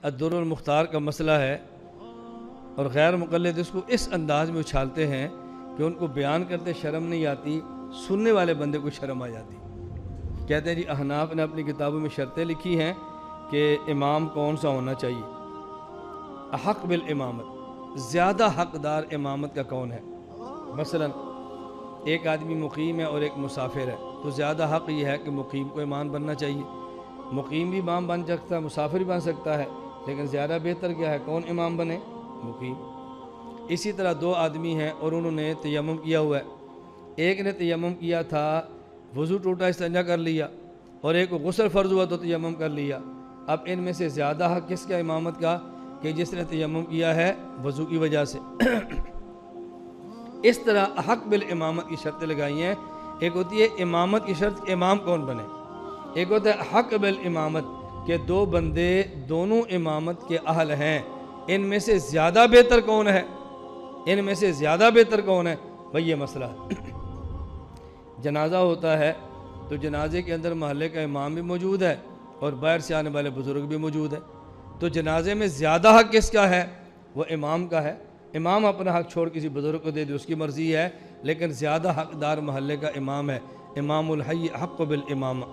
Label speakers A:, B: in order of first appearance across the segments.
A: Al Durr المختار کا مسئلہ ہے، اور غیر مقلد اس کو اس انداز میں اچھالتے ہیں کہ ان کو بیان کرتے شرم نہیں آتی، سننے والے بندے کو شرم آ جاتی۔ کہتے ہیں جی احناف نے اپنی کتابوں میں شرطیں لکھی ہیں کہ امام کون سا ہونا چاہیے، احق بالامامت، زیادہ حقدار امامت کا کون ہے۔ مثلا ایک آدمی مقیم ہے اور ایک مسافر ہے، تو زیادہ حق یہ ہے کہ مقیم کو امام بننا چاہیے۔ مقیم بھی امام بن سکتا ہے، مسافر بھی بن سکتا ہے، لیکن زیادہ بہتر کیا ہے، کون امام بنے؟ مقیم۔ اسی طرح دو آدمی ہیں اور انہوں نے تیمم کیا ہوا ہے، ایک نے تیمم کیا تھا، وضو ٹوٹا استنجا کر لیا، اور ایک کو غسل فرض ہوا تو تیمم کر لیا۔ اب ان میں سے زیادہ حق کس کا امامت کا؟ کہ جس نے تیمم کیا ہے وضو کی وجہ سے۔ اس طرح حق بالامامت کی شرطیں لگائی ہیں۔ ایک ہوتی ہے امامت کی شرط، امام کون بنے، ایک ہوتا ہے حق بالامامت کہ دو بندے دونوں امامت کے اہل ہیں، ان میں سے زیادہ بہتر کون ہے، ان میں سے زیادہ بہتر کون ہے، بھئی یہ مسئلہ ہے۔ جنازہ ہوتا ہے تو جنازے کے اندر محلے کا امام بھی موجود ہے اور باہر سے آنے والے بزرگ بھی موجود ہے، تو جنازے میں زیادہ حق کس کا ہے؟ وہ امام کا ہے۔ امام اپنا حق چھوڑ کسی بزرگ کو دے دے، اس کی مرضی ہے، لیکن زیادہ حقدار محلے کا امام ہے۔ امام الحی حق بالامامہ۔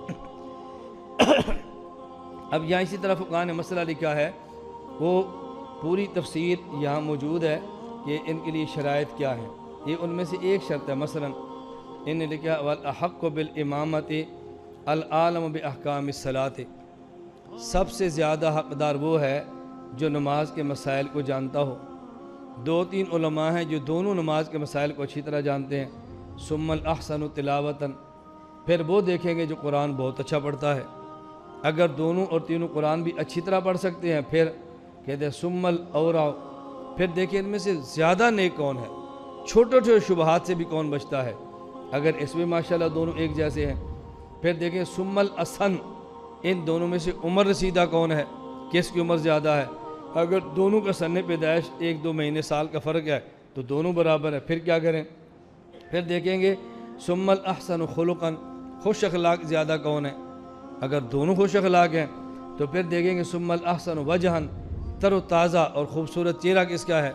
A: اب یہاں اسی طرح فقہاء نے مسئلہ لکھا ہے، وہ پوری تفسیر یہاں موجود ہے کہ ان کے لیے شرائط کیا ہیں۔ یہ ان میں سے ایک شرط ہے۔ مثلا ان نے لکھا وَالْأَحَقُّ بِالْإِمَامَةِ الْعَالَمُ بِأَحْكَامِ الصَّلَاةِ، سب سے زیادہ حقدار وہ ہے جو نماز کے مسائل کو جانتا ہو۔ دو تین علماء ہیں جو دونوں نماز کے مسائل کو اچھی طرح جانتے ہیں۔ ثُمَّ الْأَحْسَنُ تِلَاوَةً، پھر وہ دیکھیں گے جو قرآن بہت اچھا پڑھتا ہے۔ اگر دونوں اور تینوں قرآن بھی اچھی طرح پڑھ سکتے ہیں، پھر کہتے ہیں ثُمَّ الْأَوْرَعُ، پھر دیکھیں ان میں سے زیادہ نیک کون ہے، چھوٹے چھوٹے شبہات سے بھی کون بچتا ہے، اگر اس میں ماشاءاللہ دونوں ایک جیسے ہیں۔ پھر دیکھیں ثُمَّ الْأَسْحَنُ، ان دونوں میں سے عمر رسیدہ کون ہے، کس کی عمر زیادہ ہے۔ اگر دونوں کا سن پیدائش 1-2 مہینے سال کا فرق ہے تو دونوں برابر ہے، پھر کیا کریں؟ پھر دیکھیں گے ثُمَّ الْأَحْسَنُ خُلُقًا، خوش اخلاق زیادہ کون ہے، اگر دونوں خوش اخلاق ہیں تو پھر دیکھیں گے ثُمَّ الْأَحْسَنُ وَجْهًا، تر و تازہ اور خوبصورت چہرہ کس کا ہے،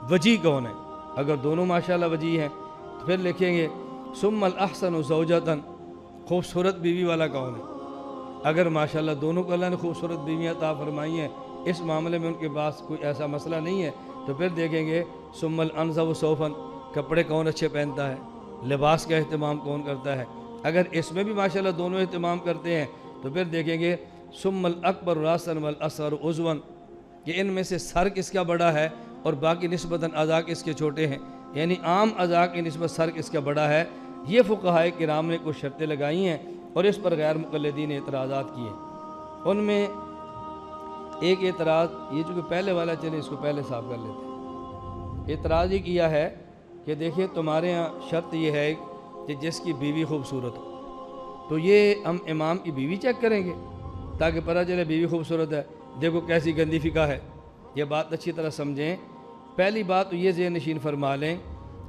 A: وجیح کون ہے، اگر دونوں ماشاءاللہ وجیح ہیں تو پھر لکھیں گے ثُمَّ الْأَحْسَنُ زَوْجَةً، خوبصورت بیوی والا کون ہے، اگر ماشاءاللہ دونوں کو اللہ نے خوبصورت بیویاں عطا فرمائی ہیں، اس معاملے میں ان کے پاس کوئی ایسا مسئلہ نہیں ہے، تو پھر دیکھیں گے ثُمَّ الْأَنْظَفُ صَوْفًا، کپڑے کون اچھے پہنتا ہے، لباس کا اہتمام کون کرتا ہے، اگر اس میں بھی ماشاءاللہ دونوں اہتمام کرتے ہیں تو پھر دیکھیں گے ثُمَّ الْأَكْبَرُ رَأْسًا وَالْأَصْغَرُ عُضْوًا، کہ ان میں سے سر کس کا بڑا ہے اور باقی نسبتاً اعضاء کس کے چھوٹے ہیں، یعنی عام اعضاء کی نسبت سر کس کا بڑا ہے۔ یہ فقہاء کرام نے کچھ شرطیں لگائی ہیں اور اس پر غیر مقلدین نے اعتراضات کیے۔ ان میں ایک اعتراض یہ جو کہ پہلے والا، چلے اس کو پہلے صاف کر لیتے ہیں۔ اعتراض یہ کیا ہے کہ دیکھیں تمہارے ہاں شرط یہ ہے کہ جس کی بیوی خوبصورت ہو، تو یہ ہم امام کی بیوی چیک کریں گے تاکہ پتہ چلے بیوی خوبصورت ہے، دیکھو کیسی گندی فقہ ہے۔ یہ بات اچھی طرح سمجھیں۔ پہلی بات تو یہ ذہن نشین فرما لیں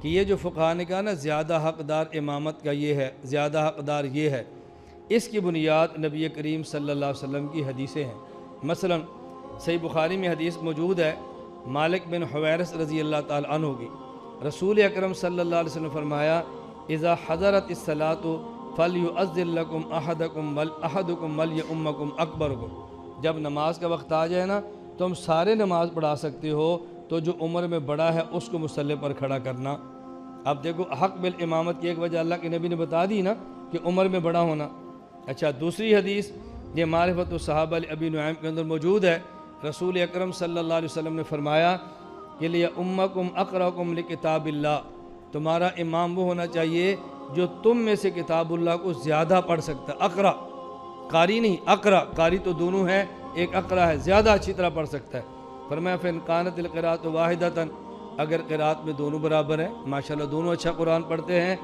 A: کہ یہ جو فقہاء نے کہا نا زیادہ حقدار امامت کا یہ ہے، زیادہ حقدار یہ ہے، اس کی بنیاد نبی کریم صلی اللہ علیہ وسلم کی حدیثیں ہیں۔ مثلا صحیح بخاری میں حدیث موجود ہے، مالک بن حویرث رضی اللہ تعالیٰ عنہ کی، رسول اکرم صلی اللہ علیہ وسلم نے فرمایا اذا حضرت الصلاۃ فلیؤذن لکم احدکم ولیؤمکم اکبرکم، جب نماز کا وقت آ جائے نا تم سارے نماز پڑھا سکتے ہو، تو جو عمر میں بڑا ہے اس کو مصلی پر کھڑا کرنا۔ اب دیکھو حق بالامامت کی ایک وجہ اللہ کے نبی نے بتا دی نا کہ عمر میں بڑا ہونا۔ اچھا دوسری حدیث یہ معرفت الصحابہ ابی نعیم کے اندر موجود ہے، رسول اکرم صلی اللہ علیہ وسلم نے فرمایا کہ لیؤمکم اقرأکم لکتاب اللہ، تمہارا امام وہ ہونا چاہیے جو تم میں سے کتاب اللہ کو زیادہ پڑھ سکتا ہے۔ اقرأ قاری نہیں، اقرأ قاری تو دونوں ہیں، ایک اقرأ ہے زیادہ اچھی طرح پڑھ سکتا ہے۔ فرمایا فإن كانت القراءۃ واحدۃ، اگر قرات میں دونوں برابر ہیں، ماشاءاللہ دونوں اچھا قرآن پڑھتے ہیں،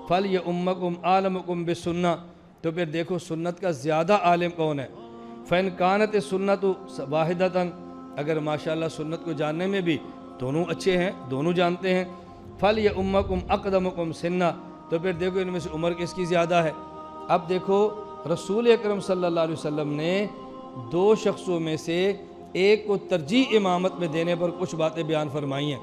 A: فلیؤمکم عالمکم بالسنہ، تو پھر دیکھو سنت کا زیادہ عالم کون ہے۔ فإن كانت السنۃ واحدۃ، اگر ماشاءاللہ سنت کو جاننے میں بھی دونوں اچھے ہیں، دونوں جانتے ہیں، فلیؤمکم اقدمکم سنہ، تو پھر دیکھو ان میں سے عمر کس کی زیادہ ہے۔ اب دیکھو رسول اکرم صلی اللہ علیہ وسلم نے 2 شخصوں میں سے ایک کو ترجیح امامت میں دینے پر کچھ باتیں بیان فرمائی ہیں،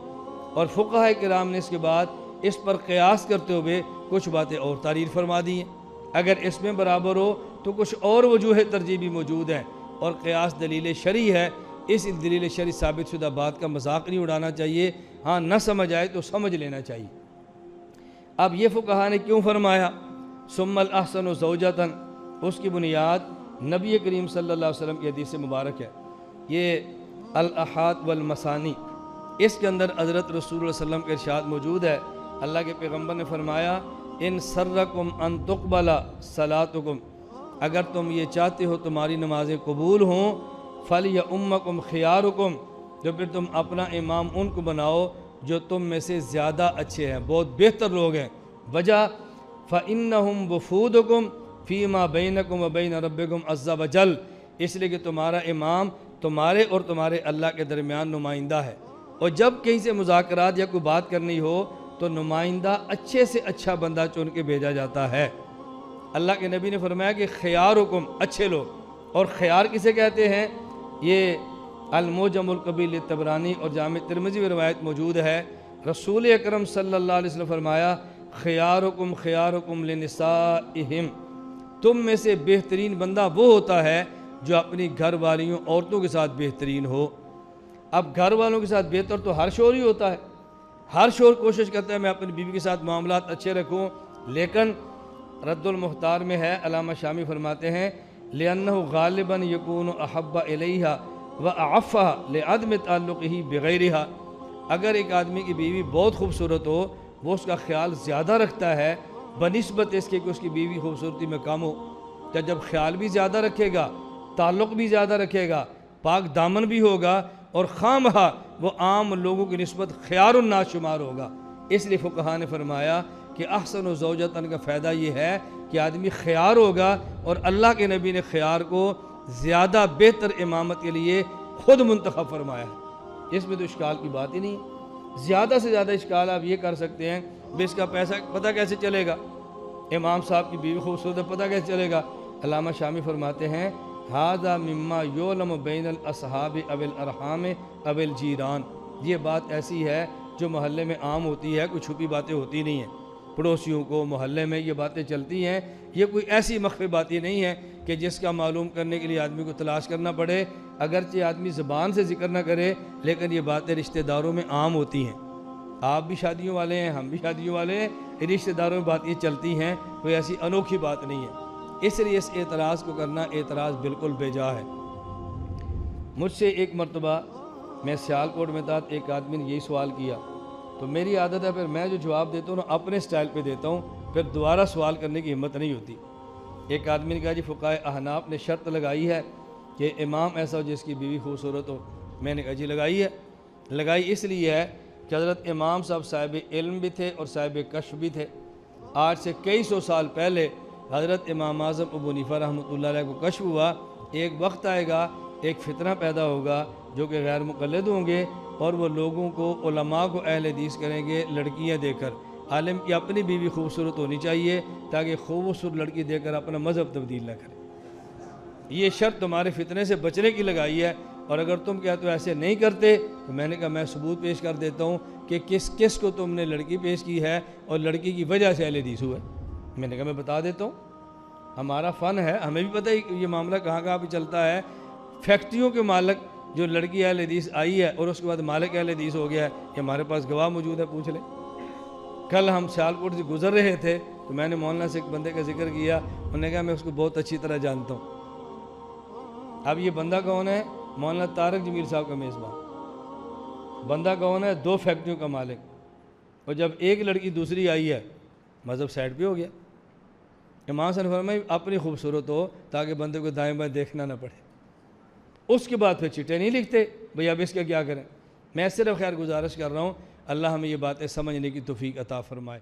A: اور فقہاء کرام نے اس کے بعد اس پر قیاس کرتے ہوئے کچھ باتیں اور تعریف فرما دی ہیں۔ اگر اس میں برابر ہو تو کچھ اور وجوہ ترجیح بھی موجود ہیں، اور قیاس دلیل شرعی ہے۔ اس دلیل شرعی ثابت شدہ بات کا مذاق نہیں اڑانا چاہیے، ہاں نہ سمجھ آئے تو سمجھ لینا چاہیے۔ اب یہ فقہاء نے کیوں فرمایا ثم الاحسن زوجتاً، اس کی بنیاد نبی کریم صلی اللہ علیہ وسلم کی حدیث مبارک ہے، یہ الاحاد والمثانی، اس کے اندر حضرت رسول اللہ علیہ وسلم کا ارشاد موجود ہے۔ اللہ کے پیغمبر نے فرمایا ان سرکم ان تقبل صلاتکم، اگر تم یہ چاہتے ہو تمہاری نمازیں قبول ہوں، فلیؤمکم خیارکم، جو پھر تم اپنا امام ان کو بناؤ جو تم میں سے زیادہ اچھے ہیں، بہت بہتر لوگ ہیں۔ وجہ فإنہم وفودکم فیما بینکم وبین ربکم عز وجل، اس لیے کہ تمہارا امام تمہارے اور تمہارے اللہ کے درمیان نمائندہ ہے، اور جب کہیں سے مذاکرات یا کوئی بات کرنی ہو تو نمائندہ اچھے سے اچھا بندہ چن کے بھیجا جاتا ہے۔ اللہ کے نبی نے فرمایا کہ خیارکم، اچھے لوگ، اور خیار کسے کہتے ہیں؟ یہ المعجم الکبیر طبرانی اور جامع ترمذی میں روایت موجود ہے۔ رسول اکرم صلی اللہ علیہ وسلم فرمایا خیارکم خیارکم لنسائہم، تم میں سے بہترین بندہ وہ ہوتا ہے جو اپنی گھر والیوں عورتوں کے ساتھ بہترین ہو۔ اب گھر والوں کے ساتھ بہتر تو ہر شوہر ہی ہوتا ہے، ہر شوہر کوشش کرتا ہے میں اپنی بیوی کے ساتھ معاملات اچھے رکھوں، لیکن رد المختار میں ہے، علامہ شامی فرماتے ہیں لِأَنَّهُ غَالِبًا يَكُونُ أَحَبَّ إِلَيْهَا وَأَعَفَّهَا لِعَدْمِ تَعَلُّقِهِ بِغَيْرِهَا، اگر ایک آدمی کی بیوی بہت خوبصورت ہو وہ اس کا خیال زیادہ رکھتا ہے بنسبت اس کے کہ اس کی بیوی خوبصورتی میں کم ہو، تو جب خیال بھی زیادہ رکھے گا، تعلق بھی زیادہ رکھے گا، پاک دامن بھی ہوگا، اور خامہا وہ عام لوگوں کی نسبت خیار الناس شمار ہوگا۔ اس لیے فقہاء نے فرمایا کہ احسن و زوجتاً کا فائدہ یہ ہے کہ آدمی خیار ہوگا، اور اللہ کے نبی نے خیار کو زیادہ بہتر امامت کے لیے خود منتخب فرمایا ہے۔ اس میں تو اشکال کی بات ہی نہیں ہے۔ زیادہ سے زیادہ اشکال آپ یہ کر سکتے ہیں کہ اس کا پیسہ پتہ کیسے چلے گا، امام صاحب کی بیوی خوبصورت ہے پتہ کیسے چلے گا؟ علامہ شامی فرماتے ہیں ھذا مما یعلم بین الاصحاب او الارحام او الجیران، یہ بات ایسی ہے جو محلے میں عام ہوتی ہے، کوئی چھپی باتیں ہوتی نہیں ہیں، پڑوسیوں کو محلے میں یہ باتیں چلتی ہیں، یہ کوئی ایسی مخفی باتیں نہیں ہیں کہ جس کا معلوم کرنے کے لیے آدمی کو تلاش کرنا پڑے، اگرچہ آدمی زبان سے ذکر نہ کرے لیکن یہ باتیں رشتہ داروں میں عام ہوتی ہیں۔ آپ بھی شادیوں والے ہیں، ہم بھی شادیوں والے ہیں، رشتہ داروں میں باتیں چلتی ہیں، کوئی ایسی انوکھی بات نہیں ہے۔ اس لیے اس اعتراض کو کرنا اعتراض بالکل بے جا ہے۔ مجھ سے ایک مرتبہ میں سیالکوٹ میں تھا، ایک آدمی نے یہی سوال کیا، تو میری عادت ہے پھر میں جو جواب دیتا ہوں نا اپنے سٹائل پہ دیتا ہوں، پھر دوبارہ سوال کرنے کی ہمت نہیں ہوتی۔ ایک آدمی نے کہا جی فقہائے احناف نے شرط لگائی ہے کہ امام ایسا ہو جس کی بیوی خوبصورت ہو۔ میں نے کہا جی لگائی ہے، لگائی اس لیے ہے کہ حضرت امام صاحب صاحب علم بھی تھے اور صاحب کشف بھی تھے۔ آج سے کئی سو سال پہلے حضرت امام اعظم ابو حنیفہ رحمۃ اللہ علیہ کو کشف ہوا، ایک وقت آئے گا ایک فتنہ پیدا ہوگا جو کہ غیر مقلد ہوں گے، اور وہ لوگوں کو علماء کو اہل حدیث کریں گے لڑکیاں دے کر۔ عالم کی اپنی بیوی خوبصورت ہونی چاہیے تاکہ خوبصورت لڑکی دے کر اپنا مذہب تبدیل نہ کرے۔ یہ شرط تمہارے فتنے سے بچنے کی لگائی ہے، اور اگر تم کہتے ہو ایسے نہیں کرتے تو میں نے کہا میں ثبوت پیش کر دیتا ہوں کہ کس کس کو تم نے لڑکی پیش کی ہے اور لڑکی کی وجہ سے اہل حدیث ہوا ہے۔ میں نے کہا میں بتا دیتا ہوں، ہمارا فن ہے، ہمیں بھی پتہ ہے کہ یہ معاملہ کہاں کہاں پہ چلتا ہے۔ فیکٹریوں کے مالک جو لڑکی اہل حدیث آئی ہے اور اس کے بعد مالک اہل حدیث ہو گیا ہے، یہ ہمارے پاس گواہ موجود ہے، پوچھ لیں۔ کل ہم سیالکوٹ سے گزر رہے تھے تو میں نے مولانا سے ایک بندے کا ذکر کیا، انہوں نے کہا میں اس کو بہت اچھی طرح جانتا ہوں۔ اب یہ بندہ کون ہے؟ مولانا طارق جمیل صاحب کا میزبان۔ بندہ کون ہے؟ 2 فیکٹریوں کا مالک، اور جب ایک لڑکی دوسری آئی ہے مذہب سائڈ پہ ہو گیا۔ امام صاحب نے فرمایا اپنی خوبصورت ہو تاکہ بندے کو دائیں بائیں دیکھنا نہ پڑے۔ اس کے بعد پھر چٹے نہیں لکھتے بھئی اب اس کا کیا کریں۔ میں صرف خیر گزارش کر رہا ہوں اللہ ہمیں یہ باتیں سمجھنے کی توفیق عطا فرمائے۔